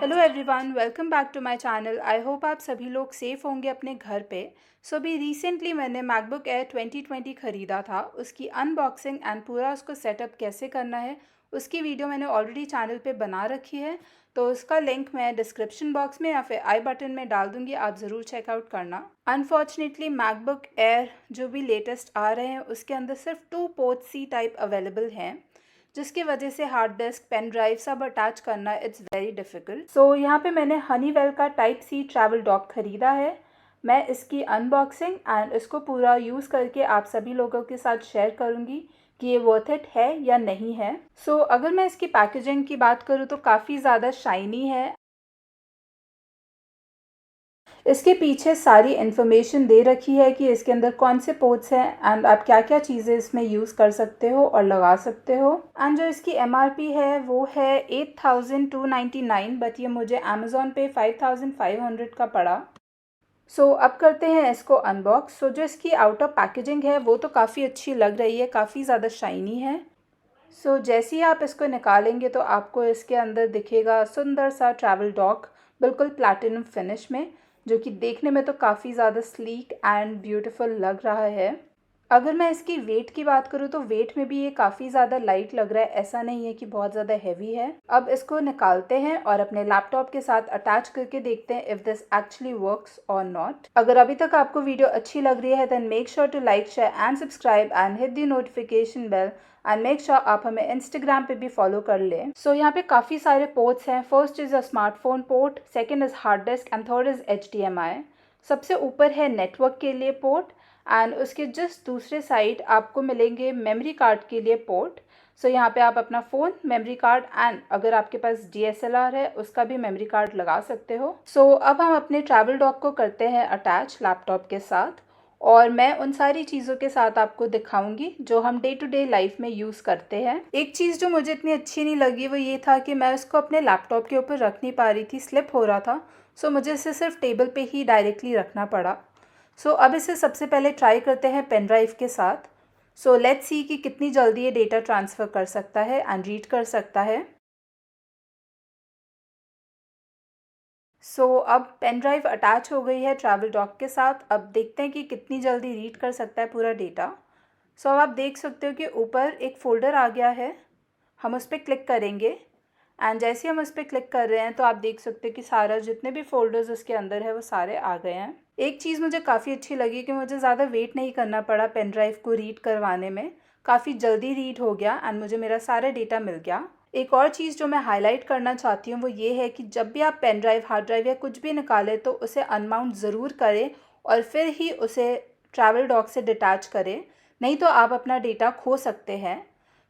Hello everyone, welcome back to my channel. I hope आप सभी लोग सेफ़ होंगे अपने घर पे। सो अभी रिसेंटली मैंने मैकबुक एयर 2020 ख़रीदा था। उसकी अनबॉक्सिंग एंड पूरा उसको सेटअप कैसे करना है उसकी वीडियो मैंने ऑलरेडी चैनल पे बना रखी है। तो उसका लिंक मैं डिस्क्रिप्शन बॉक्स में या फिर आई बटन में डाल दूँगी, आप ज़रूर चेकआउट करना। अनफॉर्चुनेटली मैकबुक एयर जो भी लेटेस्ट आ रहे हैं उसके अंदर सिर्फ 2 पोर्ट सी टाइप अवेलेबल हैं, जिसकी वजह से हार्ड डिस्क, पेन ड्राइव सब अटैच करना इट्स वेरी डिफ़िकल्ट। सो यहाँ पे मैंने हनीवेल का टाइप सी ट्रैवल डॉक ख़रीदा है। मैं इसकी अनबॉक्सिंग एंड इसको पूरा यूज़ करके आप सभी लोगों के साथ शेयर करूँगी कि ये वर्थ इट है या नहीं है। सो अगर मैं इसकी पैकेजिंग की बात करूँ तो काफ़ी ज़्यादा शाइनी है। इसके पीछे सारी इन्फॉर्मेशन दे रखी है कि इसके अंदर कौन से पोर्ट्स हैं एंड आप क्या क्या चीज़ें इसमें यूज़ कर सकते हो और लगा सकते हो। एंड जो इसकी एमआरपी है वो है 8,299, बट ये मुझे अमेज़ॉन पे 5,500 का पड़ा। सो अब करते हैं इसको अनबॉक्स। सो जो इसकी आउटर पैकेजिंग है वो तो काफ़ी अच्छी लग रही है, काफ़ी ज़्यादा शाइनी है। सो जैसे ही आप इसको निकालेंगे तो आपको इसके अंदर दिखेगा सुंदर सा ट्रैवल डॉग, बिल्कुल प्लैटिनम फिनिश में, जो कि देखने में तो काफ़ी ज़्यादा स्लीक एंड ब्यूटीफुल लग रहा है। अगर मैं इसकी वेट की बात करूँ तो वेट में भी ये काफ़ी ज़्यादा लाइट लग रहा है, ऐसा नहीं है कि बहुत ज़्यादा हैवी है। अब इसको निकालते हैं और अपने लैपटॉप के साथ अटैच करके देखते हैं इफ़ दिस एक्चुअली वर्क्स और नॉट। अगर अभी तक आपको वीडियो अच्छी लग रही है then make sure to like, share and subscribe and hit the notification bell and make sure आप हमें इंस्टाग्राम पे भी फॉलो कर लें। सो यहाँ पे काफ़ी सारे पोर्ट्स हैं। First is a smartphone port, second is hard disk and third is HDMI। सबसे ऊपर है नेटवर्क के लिए पोर्ट एंड उसके जस्ट दूसरे साइड आपको मिलेंगे मेमोरी कार्ड के लिए पोर्ट। सो यहाँ पे आप अपना फ़ोन, मेमोरी कार्ड एंड अगर आपके पास DSLR है उसका भी मेमोरी कार्ड लगा सकते हो। सो अब हम अपने ट्रैवल डॉग को करते हैं अटैच लैपटॉप के साथ और मैं उन सारी चीज़ों के साथ आपको दिखाऊंगी जो हम डे टू डे लाइफ में यूज़ करते हैं। एक चीज़ जो मुझे इतनी अच्छी नहीं लगी वो ये था कि मैं उसको अपने लैपटॉप के ऊपर रख नहीं पा रही थी, स्लिप हो रहा था। सो मुझे इसे सिर्फ टेबल पे ही डायरेक्टली रखना पड़ा। सो अब इसे सबसे पहले ट्राई करते हैं पेन ड्राइव के साथ। सो लेट्स सी कि कितनी जल्दी ये डेटा ट्रांसफ़र कर सकता है एंड रीड कर सकता है। सो अब पेन ड्राइव अटैच हो गई है ट्रैवल डॉक के साथ। अब देखते हैं कि कितनी जल्दी रीड कर सकता है पूरा डेटा। सो अब आप देख सकते हो कि ऊपर एक फ़ोल्डर आ गया है। हम उस पर क्लिक करेंगे एंड जैसे ही हम उस पर क्लिक कर रहे हैं तो आप देख सकते हो कि सारा जितने भी फ़ोल्डर्स उसके अंदर है वो सारे आ गए हैं। एक चीज़ मुझे काफ़ी अच्छी लगी कि मुझे ज़्यादा वेट नहीं करना पड़ा पेन ड्राइव को रीड करवाने में। काफ़ी जल्दी रीड हो गया एंड मुझे मेरा सारा डेटा मिल गया। एक और चीज़ जो मैं हाईलाइट करना चाहती हूँ वो ये है कि जब भी आप पेन ड्राइव, हार्ड ड्राइव या कुछ भी निकालें तो उसे अनमाउंट ज़रूर करें और फिर ही उसे ट्रैवल डॉग से डिटैच करें, नहीं तो आप अपना डेटा खो सकते हैं।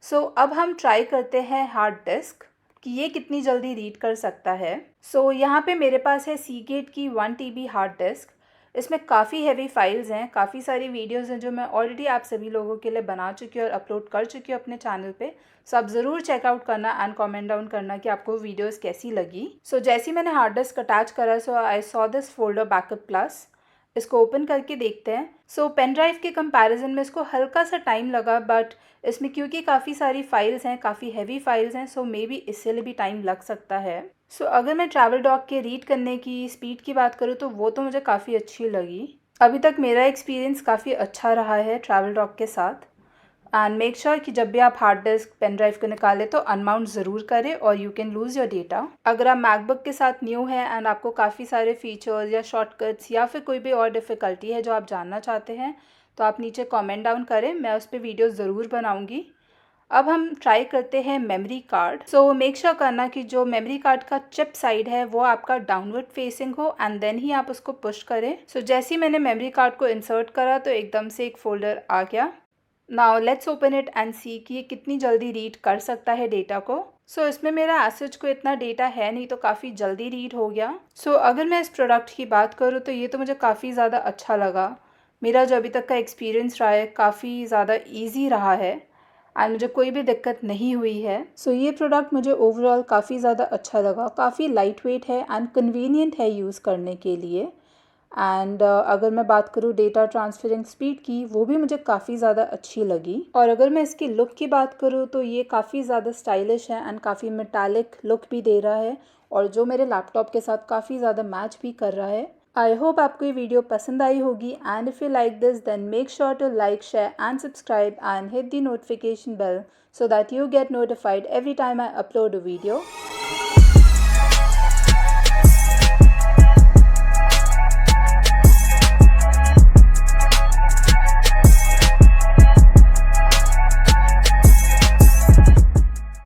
सो अब हम ट्राई करते हैं हार्ड डिस्क कि ये कितनी जल्दी रीड कर सकता है। सो यहाँ पे मेरे पास है सीगेट की 1 TB हार्ड डिस्क। इसमें काफ़ी हैवी फाइल्स हैं, काफ़ी सारी वीडियोस हैं जो मैं ऑलरेडी आप सभी लोगों के लिए बना चुकी हूँ और अपलोड कर चुकी हूँ अपने चैनल पे। सो आप ज़रूर चेकआउट करना एंड कमेंट डाउन करना कि आपको वीडियोस कैसी लगी। सो जैसे ही मैंने हार्ड डिस्क अटैच करा so I saw this folder backup plus. इसको ओपन करके देखते हैं। सो पेन ड्राइव के कंपैरिजन में इसको हल्का सा टाइम लगा, बट इसमें क्योंकि काफ़ी सारी फाइल्स हैं, काफ़ी हैवी फाइल्स हैं, सो मे बी इससे भी टाइम लग सकता है। सो अगर मैं ट्रैवल डॉग के रीड करने की स्पीड की बात करूँ तो वो तो मुझे काफ़ी अच्छी लगी। अभी तक मेरा एक्सपीरियंस काफ़ी अच्छा रहा है ट्रैवल डॉग के साथ। एंड मेक श्योर कि जब भी आप हार्ड डिस्क, पेन ड्राइव को निकालें तो अनमाउंट ज़रूर करें और you can lose your data. अगर आप मैकबुक के साथ न्यू हैं एंड आपको काफ़ी सारे फीचर्स या शॉर्टकट्स या फिर कोई भी और डिफ़िकल्टी है जो आप जानना चाहते हैं तो आप नीचे कमेंट डाउन करें, मैं उस पर वीडियो ज़रूर बनाऊँगी। अब हम ट्राई करते हैं memory card. So make sure करना कि जो मेमोरी कार्ड का चिप साइड है वो आपका डाउनवर्ड फेसिंग हो एंड देन ही आप उसको पुश करें। सो जैसे ही मैंने मेमोरी कार्ड को इंसर्ट करा तो एकदम से एक फ़ोल्डर आ गया। Now let's open it and see कि ये कितनी जल्दी रीड कर सकता है डेटा को। सो इसमें मेरा एज को इतना डेटा है नहीं तो काफ़ी जल्दी रीड हो गया। सो अगर मैं इस प्रोडक्ट की बात करूँ तो ये तो मुझे काफ़ी ज़्यादा अच्छा लगा। मेरा जो अभी तक का एक्सपीरियंस रहा है काफ़ी ज़्यादा ईजी रहा है एंड मुझे कोई भी दिक्कत नहीं हुई है। सो ये प्रोडक्ट मुझे ओवरऑल काफ़ी ज़्यादा अच्छा लगा। काफ़ी लाइट वेट है एंड कन्वीनियंट है यूज़ करने के लिए एंड अगर मैं बात करूँ डेटा ट्रांसफरिंग स्पीड की, वो भी मुझे काफ़ी ज़्यादा अच्छी लगी। और अगर मैं इसकी लुक की बात करूँ तो ये काफ़ी ज़्यादा स्टाइलिश है एंड काफ़ी मेटालिक लुक भी दे रहा है, और जो मेरे लैपटॉप के साथ काफ़ी ज़्यादा मैच भी कर रहा है। आई होप आपको ये वीडियो पसंद आई होगी, and if you like this then make sure to like, share and subscribe and hit the notification bell so that you get notified every time I upload a video.